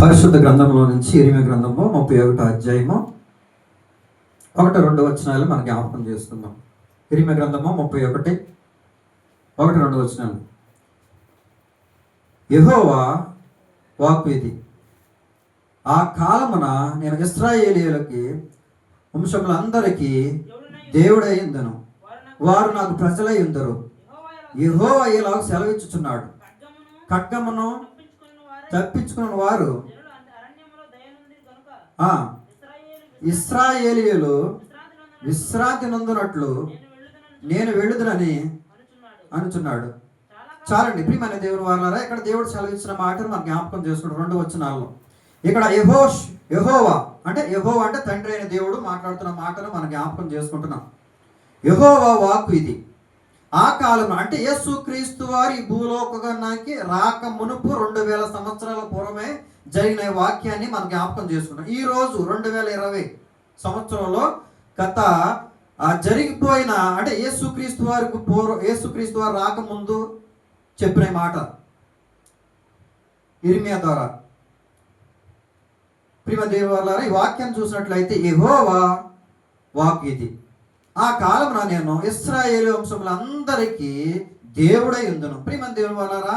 పరిశుద్ధ గ్రంథంలో నుంచి ఇరిమియా గ్రంథము 31వ అధ్యాయము 1-2 వచనాలు మనం జ్ఞాపకం చేసుకుందాం. ఇరిమియా గ్రంథము 31:1-2 వచనాలు. యెహోవా వాక్కు ఇది: ఆ కాలమున నేను ఇశ్రాయేలీయులకి వంశములందరికీ దేవుడై ఉందును, వారు నాకు ప్రజలై ఉందరు. యెహోవా ఇలాగ సెలవిచ్చుచున్నాడు: ఖడ్గమును తప్పించుకున్న వారు ఇశ్రాయేలీయులు విశ్రాంతి నందునట్లు నేను వెళ్ళుదునని అనుచున్నాడు. చాలండి ప్రియమైన దేవుని వారలారా, ఇక్కడ దేవుడు సెలవిచ్చిన మాటను మనం జ్ఞాపకం చేసుకుంటాం 2 వచనాల్లో. ఇక్కడ యెహోవా అంటే తండ్రి అయిన దేవుడు మాట్లాడుతున్న మాటను మనం జ్ఞాపకం చేసుకుంటున్నాం. యెహోవా వాక్కు ఇది: ఆ కాలం అంటే యేసుక్రీస్తు వారి భూలోకానికి రాక మునుపు 2000 సంవత్సరాల పూర్వమే జరిగిన వాక్యాన్ని మనం జ్ఞాపకం చేసుకున్నాం. ఈ రోజు 2020 సంవత్సరంలో గత జరిగిపోయిన అంటే యేసుక్రీస్తు వారు రాకముందు చెప్పిన మాట ఇర్మియా ద్వారా. ప్రియ దేవులారా, ఈ వాక్యాన్ని చూసినట్లయితే యెహోవా వాక్కు ఇది: ఆ కాలమున నేను ఇశ్రాయేలు వంశములందరికీ దేవుడై ఉందును. ప్రియమైన దేవుని వలరా,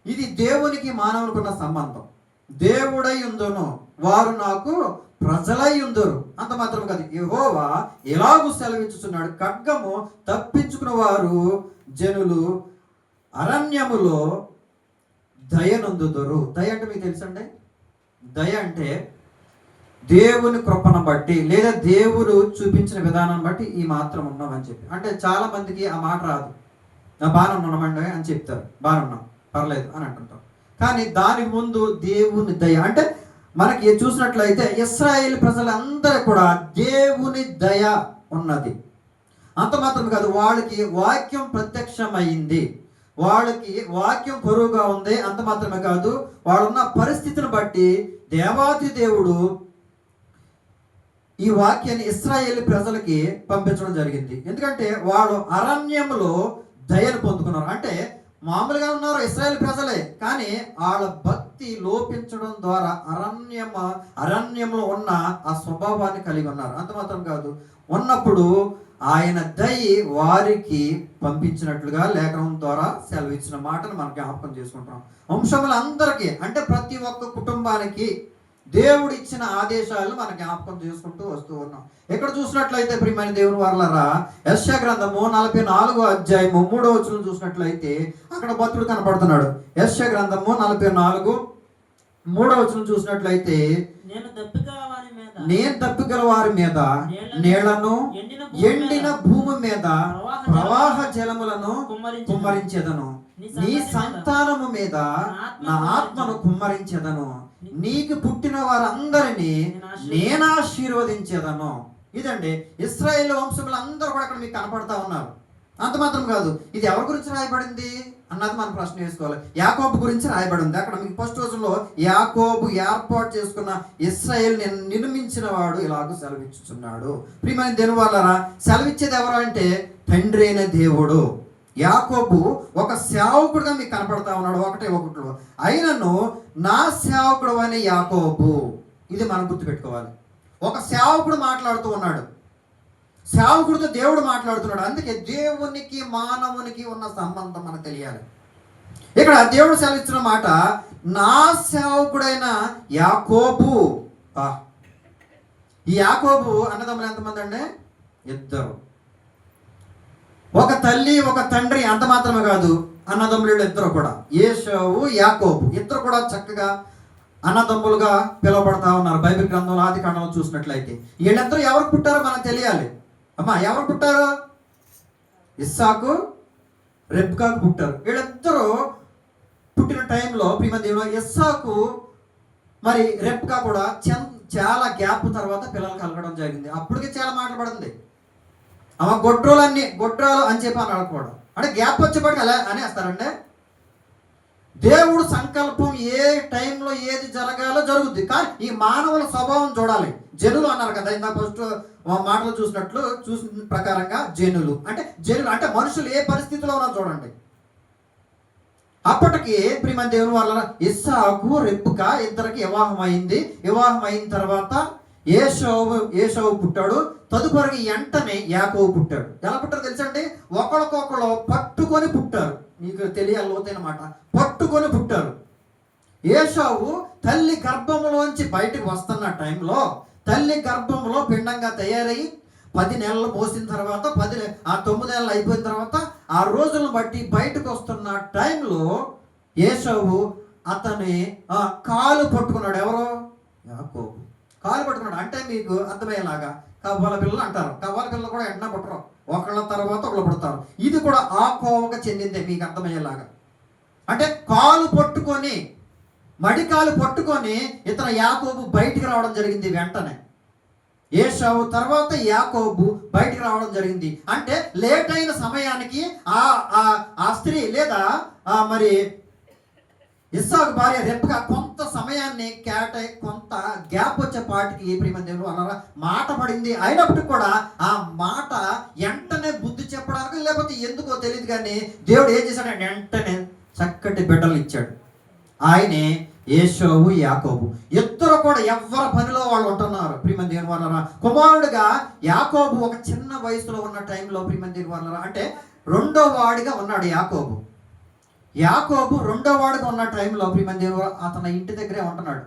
ఇది దేవునికి మానవునికి ఉన్న సంబంధం. దేవుడై ఉందును, వారు నాకు ప్రజలై ఉందరు. అంత మాత్రం కాదు, యెహోవా ఎలాగూ సెలవిచ్చుచున్నాడు: ఖడ్గము తప్పించుకున్న వారు జనులు అరణ్యములో దయనందుదురు. దయ అంటే మీకు తెలుసండి, దయ అంటే దేవుని కృపను బట్టి లేదా దేవుడు చూపించిన విధానం బట్టి ఈ మాత్రం ఉన్నామని చెప్పి. అంటే చాలా మందికి ఆ మాట రాదు. బాగానే ఉన్నామండి అని చెప్తారు, బాగానే ఉన్నాం పర్లేదు అని అంటుంటాం. కానీ దాని ముందు దేవుని దయ అంటే మనకి చూసినట్లయితే ఇశ్రాయేలు ప్రజలందరూ కూడా దేవుని దయ ఉన్నది. అంత మాత్రం కాదు, వాళ్ళకి వాక్యం ప్రత్యక్షమైంది, వాళ్ళకి వాక్యం పొరుగుగా ఉంది. అంత మాత్రమే కాదు, వాళ్ళున్న పరిస్థితిని బట్టి దేవాది దేవుడు ఈ వాక్యాన్ని ఇశ్రాయేలు ప్రజలకి పంపించడం జరిగింది. ఎందుకంటే వాళ్ళు అరణ్యంలో దయను పొందుకున్నారు. అంటే మామూలుగా ఉన్నారు ఇశ్రాయేలు ప్రజలే, కానీ వాళ్ళ భక్తి లోపించడం ద్వారా అరణ్యంలో ఉన్న ఆ స్వభావాన్ని కలిగి ఉన్నారు. అంత మాత్రం కాదు, ఉన్నప్పుడు ఆయన దయ వారికి పంపించినట్లుగా లేఖనం ద్వారా సెలవిచ్చిన మాటను మనం జ్ఞాపకం చేసుకుంటాం. వంశములందరికీ అంటే ప్రతి ఒక్క కుటుంబానికి దేవుడు ఇచ్చిన ఆదేశాలను మనం జ్ఞాపకం చేసుకుంటూ వస్తూ ఉన్నాం. ఇక్కడ చూసినట్లయితే ప్రియమైన దేవుని వారలారా, యెషయా గ్రంథము 44వ అధ్యాయము 3వ వచనం చూసినట్లయితే అక్కడ భక్తుడు కనపడుతున్నాడు. యెషయా గ్రంథము 44:3వ వచనం చూసినట్లయితే నేను తప్పిగల వారి మీద నీళ్లను ఎండిన భూమి మీద ప్రవాహ జలములను కుమ్మరించెదను, నీ సంతానము మీద నా ఆత్మను కుమ్మరించెదను, నీకు పుట్టిన వారందరినీ నేను ఆశీర్వదించేదను. ఇదండి ఇశ్రాయేలు వంశములందరూ కూడా అక్కడ మీకు కనపడతా ఉన్నారు. అంత మాత్రం కాదు, ఇది ఎవరి గురించి రాయబడింది అన్నది మనం ప్రశ్న వేసుకోవాలి. యాకోబు గురించి రాయబడింది. అక్కడ మీకు ఫస్ట్ రోజుల్లో యాకోబు ఏర్పాటు చేసుకున్న ఇశ్రాయేల్ నిర్మించిన వాడు ఇలాగూ సెలవిచ్చుచున్నాడు. ప్రియమైన దేవుని వారలారా, సెలవిచ్చేది ఎవరు అంటే తండ్రి అయిన దేవుడు. యాకోబు ఒక సేవకుడుగా మీకు కనపడతా ఉన్నాడు 1:1. అయినను నా సేవకుడు అనే యాకోబు, ఇది మనం గుర్తుపెట్టుకోవాలి. ఒక సేవకుడు మాట్లాడుతూ ఉన్నాడు, సేవకుడితో దేవుడు మాట్లాడుతున్నాడు. అందుకే దేవునికి మానవునికి ఉన్న సంబంధం మనకు తెలియాలి. ఇక్కడ దేవుడు సెలవిచ్చిన మాట నా సేవకుడైన యాకోబు. ఈ యాకోబు అన్నదమ్ములు ఎంతమంది అండి? 2. ఒక తల్లి ఒక తండ్రి. అంత మాత్రమే కాదు, అన్నదమ్ములు 2 కూడా, ఏశావు యాకోబు. 2 కూడా చక్కగా అన్నదమ్ములుగా పిలువబడతా ఉన్నారు. బైబిల్ గ్రంథంలో ఆదికాండంలో చూసినట్లయితే వీళ్ళిద్దరూ ఎవరు పుట్టారో మనకు తెలియాలి. అమ్మా ఎవరు పుట్టారు? ఇస్సాకు రెబ్కాకు పుట్టారు. వీళ్ళిద్దరూ పుట్టిన టైంలో ప్రియమైన ఇస్సాకు మరి రెబ్కా కూడా చాలా గ్యాప్ తర్వాత పిల్లలు కలగడం జరిగింది. అప్పటికే చాలా మాట్లాడింది. అమ్మ గొడ్రాలు అని చెప్పి అని అనుకోవడం అంటే గ్యాప్ వచ్చేప్పటికి అలా అనేస్తారంటే దేవుడు సంకల్పం ఏ టైంలో ఏది జరగాలో జరుగుద్ది. కానీ ఈ మానవుల స్వభావం చూడాలి. జనులు అన్నారు కదా ఇందాక ఫస్ట్ మాటలు చూసిన ప్రకారంగా జనులు అంటే మనుషులు ఏ పరిస్థితిలో ఉన్నా చూడండి. అప్పటికి ప్రియమైన దేవుని వల్ల ఇస్సాకు రెబ్కా ఇద్దరికి వివాహం అయింది. వివాహం అయిన తర్వాత ఏషావు పుట్టాడు. తదుపరి వెంటనే యాకోబు పుట్టాడు. ఎలా పుట్టారు తెలుసండి? ఒకరికొకరు పట్టుకొని పుట్టారు. మీకు తెలియాలి లోతైన మాట. పట్టుకొని పుట్టారు. ఏషావు తల్లి గర్భంలోంచి బయటకు వస్తున్న టైంలో, తల్లి గర్భంలో పిండంగా తయారయ్యి 10 నెలలు మోసిన తర్వాత 9 నెలలు అయిపోయిన తర్వాత ఆ రోజులను బట్టి బయటకు వస్తున్న టైంలో ఏషావు అతని కాలు పట్టుకున్నాడు. ఎవరు? యాకోబు కాలు పట్టుకున్నాడు. అంటే మీకు అర్థమయ్యేలాగా కవ్వాల పిల్లలు అంటారు. కవ్వాల పిల్లలు కూడా ఎంటనే పుట్టరు, ఒకళ్ళ తర్వాత ఒకళ్ళు పుడతారు. ఇది కూడా ఆ కోవకు చెందిందే, మీకు అర్థమయ్యేలాగా. అంటే కాలు పట్టుకొని, మడికాలు పట్టుకొని ఇతను యాకోబు బయటికి రావడం జరిగింది. వెంటనే ఏషావు తర్వాత యాకోబు బయటికి రావడం జరిగింది. అంటే లేట్ అయిన సమయానికి ఆ స్త్రీ లేదా మరి ఇస్సాకు భార్య రెబ్కా కొంత సమయాన్ని కొంత గ్యాప్ వచ్చే పాటికి ప్రియమైన దేవుడు అలా మాట పడింది. అయినప్పటికీ కూడా ఆ మాట వెంటనే బుద్ధి చెప్పడానికి లేకపోతే ఎందుకో తెలియదు కానీ దేవుడు ఏం చేశాడు? వెంటనే చక్కటి బిడ్డలు ఇచ్చాడు. ఆయనే ఏషావు, యాకోబు. ఇద్దరు కూడా ఎవరి పనిలో వాళ్ళు ఉంటున్నారు. ప్రియమైన దేవుని వాళ్ళరా, కుమారుడిగా యాకోబు ఒక చిన్న వయసులో ఉన్న టైంలో ప్రియమైన దేవుని వాళ్ళరా, అంటే 2వ వాడిగా ఉన్నాడు యాకోబు. యాకోబు 2వ వాడిగా ఉన్న టైంలో ప్రియమైన దేవుడు అతను ఇంటి దగ్గరే ఉంటున్నాడు.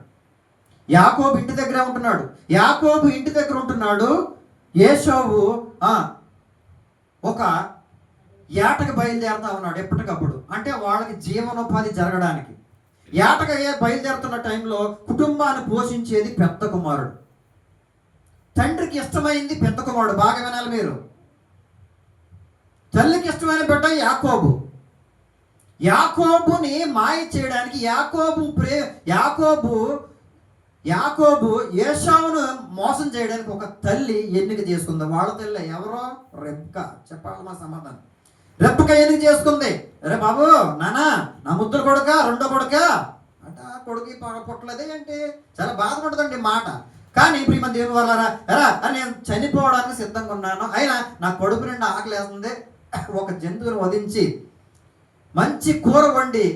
యాకోబు ఇంటి దగ్గరే ఉంటున్నాడు. యాకోబు ఇంటి దగ్గర ఉంటున్నాడు. ఏషావు ఒక ఏటకి బయలుదేరుతా ఉన్నాడు ఎప్పటికప్పుడు. అంటే వాళ్ళకి జీవనోపాధి జరగడానికి ఏటగా బయలుదేరుతున్న టైంలో కుటుంబాన్ని పోషించేది పెద్ద కుమారుడు. తండ్రికి ఇష్టమైంది పెద్ద కుమారుడు. బాగా వినాలి మీరు. తల్లికి ఇష్టమైన బిడ్డ యాకోబు. యాకోబుని మాయ చేయడానికి యాకోబు ఏషావును మోసం చేయడానికి ఒక తల్లి ఎన్నిక చేసుకుంది. వాళ్ళ తల్లి ఎవరో? రెబ్కా. చెప్పాలి మా సమాధానం. రెబ్కా ఎన్నిక చేసుకుంది. అరే బాబు, నానా నా ముద్దుల కొడుక, 2వ కొడుక అంటే ఆ కొడుకు పుట్టలేదే ఏంటి? చాలా బాధపడుతుంది మాట. కానీ ప్రియమైన దేవుని వాళ్ళారా, ఎరా నేను చనిపోవడానికి సిద్ధంగా ఉన్నాను, అయినా నా కొడుకు నిండా ఆకలేస్తుంది, ఒక జంతువుని వధించి మంచి కూర వండి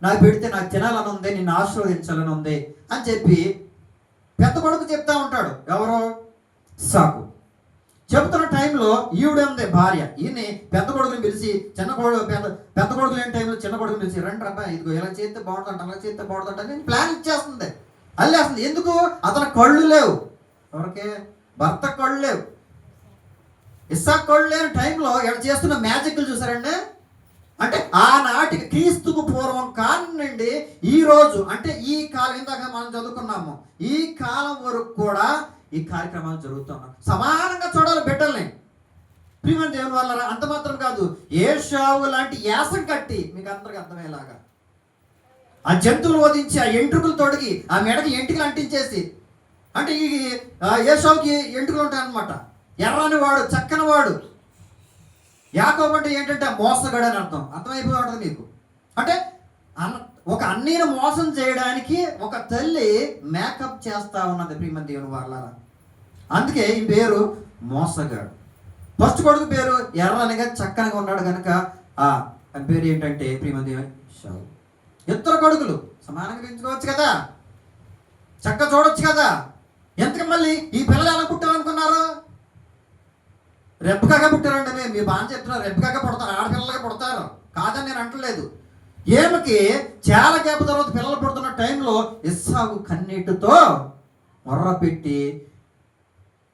నాకు పెడితే నాకు తినాలని ఉంది, నిన్ను ఆశీర్వదించాలని ఉంది అని చెప్పి పెద్ద కొడుకు చెప్తా ఉంటాడు. ఎవరో? ఇస్సాకు. చెబుతున్న టైంలో ఈవిడ ఉంది భార్య. ఈయన్ని పెద్ద కొడుకుని పిలిచి పెద్ద కొడుకు లేని టైంలో చిన్న కొడుకుని పిలిచి, రండి రబ్బా, ఇదిగో ఇలా చేస్తే బాగుంటుంట, అలా చేస్తే బాగుంటుంట నేను ప్లాన్ ఇచ్చేస్తుంది, అల్లేస్తుంది. ఎందుకు? అతని కళ్ళు లేవు. ఎవరికి? భర్త కళ్ళు లేవు. ఇస్సాకు కళ్ళు లేని టైంలో ఇక్కడ చేస్తున్న మ్యాజిక్లు చూసారండి. అంటే ఆనాటికి క్రీస్తుకు పూర్వం కానివ్వండి ఈ రోజు, అంటే ఈ కాలం, ఇందాక మనం చదువుకున్నాము, ఈ కాలం వరకు కూడా ఈ కార్యక్రమాలు జరుగుతున్నాయి. సమానంగా చూడాలి బిడ్డల్ని. ప్రియమైన దేవుని వల్ల అంత మాత్రం కాదు, ఏషావు లాంటి యాసం కట్టి మీకు అందరికి అర్థమయ్యేలాగా ఆ జంతువులు వధించి ఆ ఎంట్రుకలు తొడిగి ఆ మెడకి ఎంట్రుకలు అంటించేసి, అంటే ఈ ఏషావుకి ఎంట్రుకలు ఉంటాయి అన్నమాట. ఎర్రని వాడు, చక్కని వాడు. యాకోబు అంటే ఏంటంటే మోసగాడు అని అర్థం. అర్థమైపోయి ఉంటుంది మీకు. అంటే ఒక అన్నీని మోసం చేయడానికి ఒక తల్లి మేకప్ చేస్తా ఉన్నది ప్రియమైన దేవుని వాళ్ళారా. అందుకే ఈ పేరు మోసగాడు. ఫస్ట్ కొడుకు పేరు ఎర్రనిగా చక్కనిగా ఉన్నాడు కనుక అని పేరు ఏంటంటే ప్రియమైన దేవుని షావు. ఇద్దరు కొడుకులు సమానంగా పెంచుకోవచ్చు కదా, చక్క చూడొచ్చు కదా. ఎందుకు మళ్ళీ ఈ పిల్లలు ఎలా పుట్టారనుకున్నారు? రెబ్కాగా పుట్టారండి. మీ బాగా చెప్తున్నారు, రెబ్కాగా పుడతారు, ఆడపిల్లలుగా పుడతారు కాదని నేను అంటలేదు. ఏమకి చాలా గ్యాప్ తర్వాత పిల్లలు పుడుతున్న టైంలో ఇస్సాకు కన్నీటితో మొర్ర పెట్టి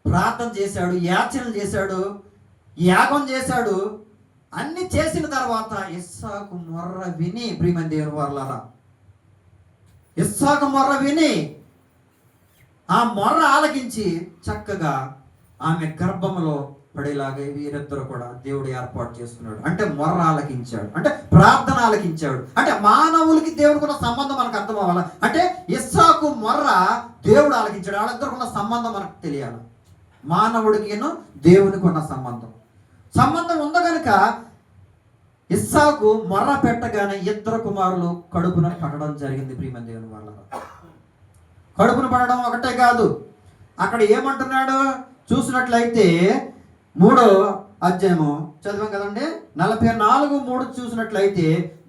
ప్రార్థన చేశాడు, యాచనలు చేశాడు, యాగం చేశాడు. అన్ని చేసిన తర్వాత ఇస్సాకు మొర్ర విని ప్రియమైన దేవుని వాళ్ళారా, ఇస్సాకు మొర్ర విని ఆ మొర్ర ఆలకించి చక్కగా ఆమె గర్భంలో పడేలాగా వీరిద్దరు కూడా దేవుడు ఏర్పాటు చేసుకున్నాడు. అంటే మొర్ర ఆలకించాడు, అంటే ప్రార్థన ఆలకించాడు. అంటే మానవులకి దేవుడికి ఉన్న సంబంధం మనకు అర్థం అవ్వాలి. అంటే ఇస్సాకు మొర్ర దేవుడు ఆలకించాడు. వాళ్ళిద్దరికి ఉన్న సంబంధం మనకు తెలియాలి. మానవుడికి దేవునికి ఉన్న సంబంధం ఉందో కనుక ఇస్సాకు మొర్ర పెట్టగానే ఇద్దరు కుమారులు కడుపున పడడం జరిగింది. ప్రియమైన దేవుని వల్ల కడుపున పడడం ఒకటే కాదు, అక్కడ ఏమంటున్నాడు చూసినట్లయితే 3వ అధ్యాయము చదివాం కదండి, 44:3 చూసినట్లయితే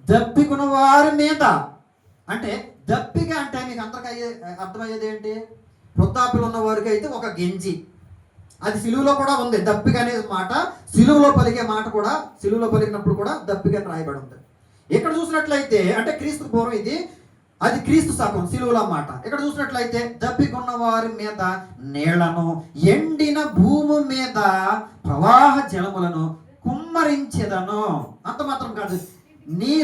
దప్పికున్న వారి మీద. అంటే దప్పిక అంటే మీకు అందరికీ అర్థమయ్యేది ఏంటి? వృద్ధాప్యులు ఉన్న వారికి అయితే ఒక గెంజి, అది సిలువలో కూడా ఉంది. దప్పిక అనే మాట సిలువలో పలికే మాట కూడా, సిలువలో పలికినప్పుడు కూడా దప్పిక అని రాయబడి ఉంది. ఇక్కడ చూసినట్లయితే అంటే క్రీస్తు పూర్వం ఇది, అది క్రీస్తు శకం సిలువలో మాట. ఇక్కడ చూసినట్లయితే దప్పికున్న వారి మీద నీళ్లను, ఎండిన భూమి మీద ప్రవాహ జలములను కుమ్మరించెదను. అంత మాత్రం కాదు, నీ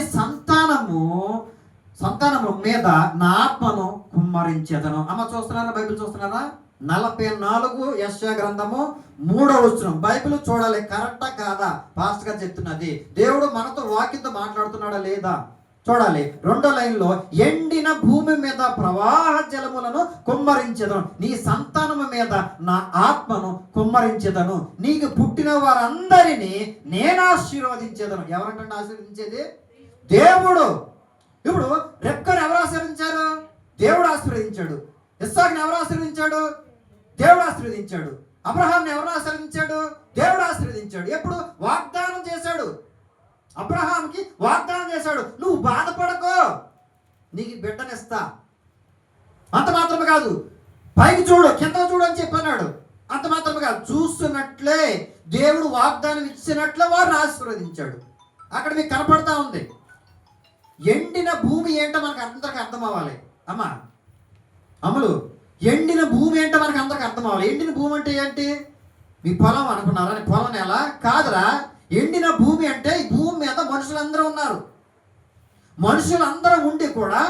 సంతానము మీద నా ఆత్మను కుమ్మరించెదను. అమ్మ చూస్తున్నారా? బైబిల్ చూస్తున్నారా? 44 యెషయా గ్రంథము 3వ వచనం. బైబిల్ చూడాలి, కరెక్టా కాదా పాస్టర్ గారు చెప్తున్నది. దేవుడు మనతో వాక్యంతో మాట్లాడుతున్నాడా లేదా చూడాలి. 2వ లైన్లో ఎండిన భూమి మీద ప్రవాహ జలములను కుమ్మరించెదను, నీ సంతానము మీద నా ఆత్మను కుమ్మరించెదను, నీకు పుట్టిన వారందరినీ నేను ఆశీర్వదించేదను. ఎవరంటే ఆశీర్వదించేది? దేవుడు. ఇప్పుడు రెబ్కాను ఎవరు ఆశీర్వదించారు? దేవుడు ఆశీర్వదించాడు. ఇస్సాకుని ఎవరు ఆశీర్వదించాడు? దేవుడు ఆశీర్వదించాడు. అబ్రహాంని ఎవరు ఆశీర్వదించాడు? దేవుడు ఆశీర్వదించాడు. ఎప్పుడు? వాగ్దానం చేశాడు. అబ్రహాంకి వాగ్దానం చేశాడు, నువ్వు బాధపడకో, నీకు బిడ్డనిస్తా. అంత మాత్రమే కాదు, పైకి చూడు కింద చూడు అని చెప్పన్నాడు. అంత మాత్రమే కాదు, చూస్తున్నట్లే దేవుడు వాగ్దానం ఇచ్చినట్లే వారిని ఆశీర్వదించాడు. అక్కడ మీకు కనపడతా ఉంది. ఎండిన భూమి ఏంటో మనకు అందరికి అర్థం అవ్వాలి. అమ్ములు, ఎండిన భూమి ఏంటో మనకు అందరికి అర్థం అవ్వాలి. ఎండిన భూమి అంటే ఏంటి? మీ పొలం అనుకున్నారా? పొలం నేల కాదురా. ఎండిన భూమి అంటే ఈ భూమి మీద మనుషులందరూ ఉన్నారు. మనుషులందరూ ఉండి కూడా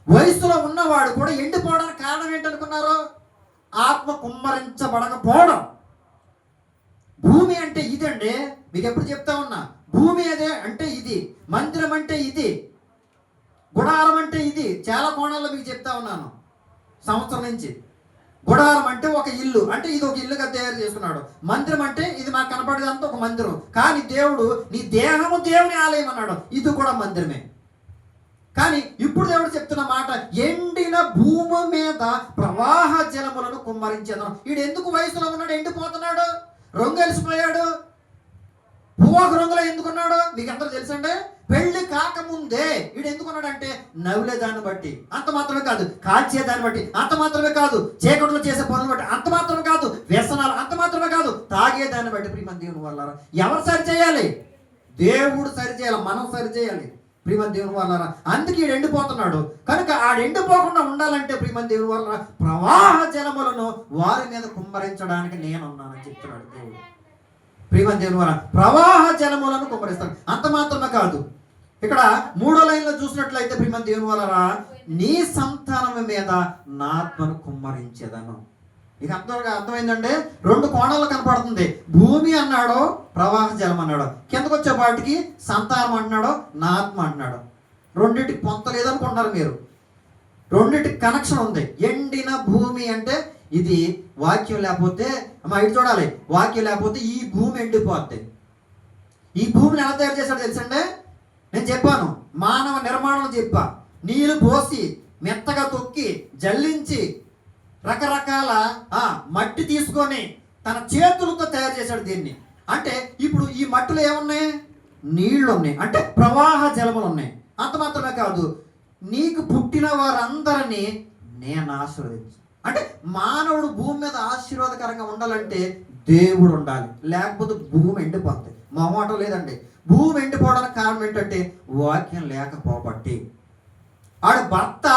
వయసులో ఉన్నవాడు కూడా ఎండిపోవడానికి కారణం ఏంటనుకున్నారు? ఆత్మ కుమ్మరించబడకపోవడం. భూమి అంటే ఇదండి. మీకు ఎప్పుడు చెప్తా ఉన్నా, భూమి అదే అంటే ఇది, మందిరం అంటే ఇది, గుడారం అంటే ఇది. చాలా కోణాల్లో మీకు చెప్తా ఉన్నాను సంవత్సరం నుంచి. గుడారం అంటే ఒక ఇల్లు, అంటే ఇది ఒక ఇల్లుగా తయారు చేసుకున్నాడు. మందిరం అంటే ఇది మాకు కనపడేదంతా ఒక మందిరం. కానీ దేవుడు నీ దేహము దేవుని ఆలయం అన్నాడు, ఇది కూడా మందిరమే. కానీ ఇప్పుడు దేవుడు చెప్తున్న మాట, ఎండిన భూమి మీద ప్రవాహ జలములను కుమ్మరించేదను. వీడు ఎందుకు వయసులో ఉన్నాడు ఎండిపోతున్నాడు? రంగు వెలిసిపోయాడు. పువ్వుకు రంగులో ఎందుకున్నాడు మీకు అందరూ తెలుసండి. పెళ్లి కాకముందే వీడు ఎందుకున్నాడంటే నవ్వులేదాన్ని బట్టి, అంత మాత్రమే కాదు కాల్చేదాన్ని బట్టి, అంత మాత్రమే కాదు చీకట్లో చేసే పనులు బట్టి, అంత మాత్రమే కాదు వ్యసనాలు, అంత మాత్రమే కాదు తాగేదాన్ని బట్టి. ప్రియమైన దేవుని వల్ల ఎవరు సరి చేయాలి? దేవుడు సరి చేయాలి, మనం సరి చేయాలి. ప్రియమైన దేవుని వల్ల అందుకే ఈడు ఎండిపోతున్నాడు. కనుక ఆడు ఎండిపోకుండా ఉండాలంటే ప్రియమైన దేవుని వల్ల ప్రవాహ జలములను వారి మీద కుమ్మరించడానికి నేనున్నానని చెప్తున్నాడు దేవుడు. ప్రియమైన దేవుని వల్ల ప్రవాహ జలములను కుమ్మరిస్తాడు. అంత మాత్రమే కాదు, ఇక్కడ 3వ లైన్లో చూసినట్లయితే ప్రియమైన దేవుని వల్ల నీ సంతానం మీద నా ఆత్మను కుమ్మరించేదను. ఇక అర్థమైందండి. 2 కోణాలు కనపడుతుంది. భూమి అన్నాడు, ప్రవాహ జలం అన్నాడు. కిందకు వచ్చే వాటికి సంతానం అంటున్నాడు, నా ఆత్మ అంటున్నాడు. రెండింటికి పొంత లేదనుకుంటున్నారు మీరు. రెండింటికి కనెక్షన్ ఉంది. ఎండిన భూమి అంటే ఇది వాక్యం లేకపోతే ఇటు చూడాలి, వాక్యం లేకపోతే ఈ భూమి ఎండిపోద్ది. ఈ భూమిని ఎలా తయారు చేశాడో తెలుసండి. నేను చెప్పాను, మానవ నిర్మాణం చెప్పా. నీళ్లు పోసి మెత్తగా తొక్కి జల్లించి రకరకాల మట్టి తీసుకొని తన చేతులతో తయారు చేశాడు దీన్ని. అంటే ఇప్పుడు ఈ మట్టిలో ఏమున్నాయి? నీళ్లు ఉన్నాయి, అంటే ప్రవాహ జలములు ఉన్నాయి. అంత మాత్రమే కాదు, నీకు పుట్టిన వారందరినీ నేను ఆశీర్వదించు. అంటే మానవుడు భూమి మీద ఆశీర్వాదకరంగా ఉండాలంటే దేవుడు ఉండాలి, లేకపోతే భూమి ఎండిపోతుంది. మొహమాట లేదండి. భూమి ఎండిపోవడానికి కారణం ఏంటంటే వాక్యం లేకపోబట్టి. ఆడు భర్త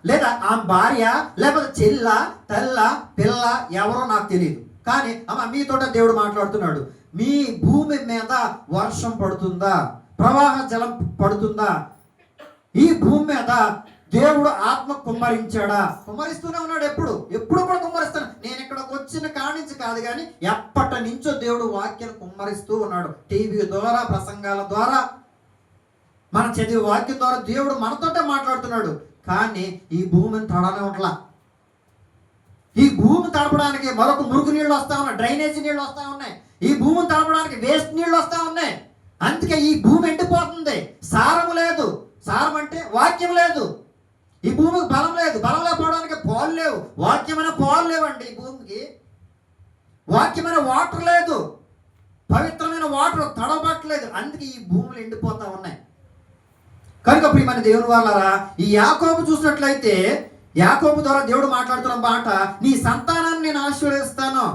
లేదా ఆ భార్య లేకపోతే చెల్ల తెల్ల పిల్ల ఎవరో నాకు తెలియదు. కానీ మీతోట దేవుడు మాట్లాడుతున్నాడు. మీ భూమి మీద వర్షం పడుతుందా? ప్రవాహ జలం పడుతుందా? ఈ భూమి మీద దేవుడు ఆత్మ కుమ్మరించాడా? కుమ్మరిస్తూనే ఉన్నాడు. ఎప్పుడు కూడా కుమ్మరిస్తాను. నేను ఇక్కడికి వచ్చిన కానించి కాదు, కానీ ఎప్పటి నుంచో దేవుడు వాక్యాలు కుమ్మరిస్తూ ఉన్నాడు. టీవీ ద్వారా, ప్రసంగాల ద్వారా, మన చదివే వాక్యం ద్వారా దేవుడు మనతోటే మాట్లాడుతున్నాడు. కానీ ఈ భూమిని తడనే ఉంటలా. ఈ భూమి తడపడానికి మరొక మురుగు నీళ్ళు వస్తా ఉన్నాయి, డ్రైనేజీ నీళ్ళు వస్తా ఉన్నాయి. ఈ భూమిని తడపడానికి వేస్ట్ నీళ్ళు వస్తా ఉన్నాయి. అందుకే ఈ భూమి ఎండిపోతుంది. సారము లేదు. సారం అంటే వాక్యం లేదు. ఈ భూమికి బలం లేదు. బలం లేకపోవడానికి పాలు లేవు. వాక్యమైన పాలు లేవండి. ఈ భూమికి వాక్యమైన వాటర్ లేదు. పవిత్రమైన వాటర్ తడబట్టలేదు. అందుకే ఈ భూములు ఎండిపోతా ఉన్నాయి. కనుక ప్రియమైన దేవుని వాళ్ళారా, ఈ యాకోబు చూసినట్లయితే యాకోబు ద్వారా దేవుడు మాట్లాడుతున్న మాట, నీ సంతానాన్ని నేను ఆశీర్వదిస్తాను,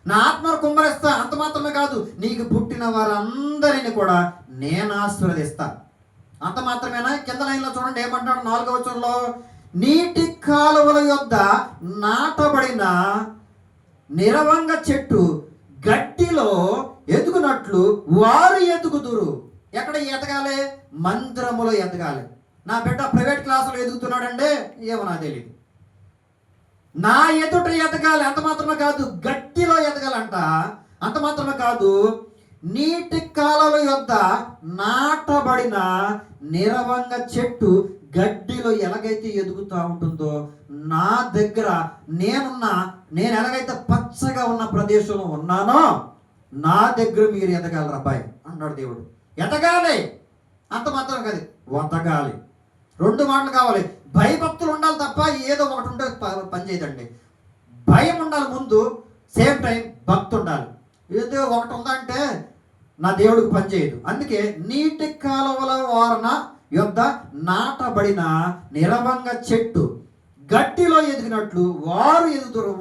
నా ఆత్మను కుమ్మరిస్తా. అంత మాత్రమే కాదు, నీకు పుట్టిన వారందరిని కూడా నేను ఆశీర్వదిస్తా. అంత మాత్రమేనా? కింద లైన్లో చూడండి ఏమంటాడు 4వ వచనంలో, నీటి కాలువల యొద్ద నాటబడిన నిరవంగ చెట్టు గడ్డిలో ఎదుగునట్లు వారు ఎదుగుదురు. ఎక్కడ ఎదగాలి? మందిరములో ఎదగాలి. నా బిడ్డ ప్రైవేట్ క్లాసులో ఎదుగుతున్నాడంటే ఏమో నాకు తెలియదు. నా ఎదుట ఎదగాలి. అంత మాత్రమే కాదు, గట్టిలో ఎదగాలంట. అంత మాత్రమే కాదు, నీటి కాలువల యొద్ద నాటబడిన నిరవంగ చెట్టు గడ్డిలో ఎలాగైతే ఎదుగుతూ ఉంటుందో, నా దగ్గర నేను ఎలాగైతే పచ్చగా ఉన్న ప్రదేశంలో ఉన్నానో నా దగ్గర మీరు ఎదగాలి అబ్బాయి అన్నాడు దేవుడు. ఎదగాలి. అంత మాత్రం కాదు, వదగాలి. 2 మాటలు కావాలి. భయభక్తులు ఉండాలి తప్ప ఏదో ఒకటి ఉంటే పని చేయదండి. భయం ఉండాలి ముందు, సేమ్ టైం భక్తి ఉండాలి. ఏదో ఒకటి ఉందంటే నా దేవుడికి పని చేయదు. అందుకే నీటి కాలువల వారన యొద్ద నాటబడిన నిరవంగ చెట్టు గట్టిలో ఎదిగినట్లు వారు ఎదుగుతారు.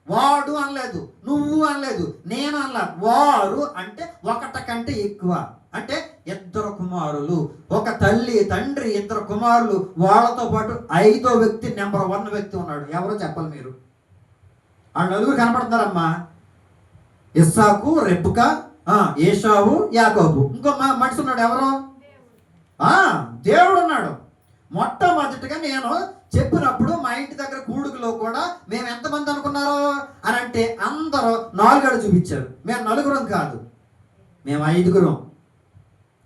వాడు అనలేదు, నువ్వు అనలేదు, నేను అనలా. వారు అంటే ఒకటి కంటే ఎక్కువ. అంటే 2 కుమారులు, ఒక తల్లి తండ్రి 2 కుమారులు, వాళ్ళతో పాటు 5వ వ్యక్తి, నెంబర్ 1 వ్యక్తి ఉన్నాడు. ఎవరో చెప్పాలి మీరు. ఆ నలుగురు కనపడుతున్నారమ్మా. ఇస్సాకు, రెబ్కా, ఏశావు, యాకోబు. ఇంకో మనిషి ఉన్నాడు. ఎవరు? దేవుడు ఉన్నాడు. మొట్టమొదటిగా నేను చెప్పినప్పుడు మా ఇంటి దగ్గర కూడుకులో కూడా మేము ఎంతమంది అనుకున్నారు అని అంటే అందరూ 4 అడుగు చూపించారు. మేము 4 కాదు, మేము 5.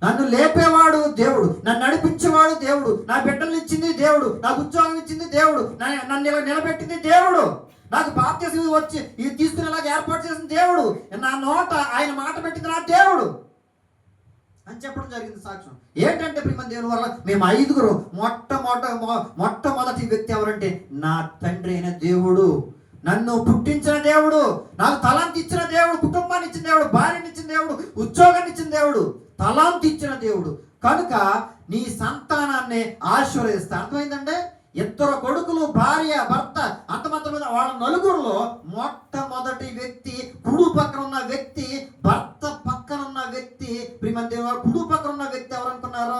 నన్ను లేపేవాడు దేవుడు, నన్ను నడిపించేవాడు దేవుడు, నా బిడ్డలు ఇచ్చింది దేవుడు, నాకు ఉద్యోగం ఇచ్చింది దేవుడు, నన్ను నిలబెట్టింది దేవుడు, నాకు బాప్తిస్మం వచ్చి ఇది తీసుకునేలాగా ఏర్పాటు చేసిన దేవుడు, నా నోట ఆయన మాట పెట్టింది నా దేవుడు అని చెప్పడం జరిగింది. సాక్ష్యం ఏంటంటే ప్రియమైన దేవుని వల్ల మేము 5. మొట్టమొదటి వ్యక్తి ఎవరంటే నా తండ్రి అయిన దేవుడు, నన్ను పుట్టించిన దేవుడు, నాకు తలాంతి ఇచ్చిన దేవుడు, కుటుంబాన్ని ఇచ్చిన దేవుడు, భార్యని ఇచ్చిన దేవుడు, ఉద్యోగాన్ని ఇచ్చిన దేవుడు, తలాంతి ఇచ్చిన దేవుడు. కనుక నీ సంతానాన్ని ఆశీర్వదిస్తా. అర్థమైందంటే 2 కొడుకులు, భార్య, భర్త, అంత మాత్రమే వాళ్ళ 4లో మొట్టమొదటి వ్యక్తి, కుడి పక్కన ఉన్న వ్యక్తి, భర్త పక్కన ఉన్న వ్యక్తి, ప్రియమైన దేవుడు కుడి పక్కన ఉన్న వ్యక్తి ఎవరనుకున్నారో?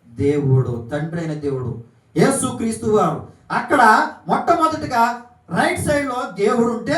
దేవుడు, తండ్రి అయిన దేవుడు, యేసుక్రీస్తు వారు. అక్కడ మొట్టమొదటిగా రైట్ సైడ్ లో దేవుడు ఉంటే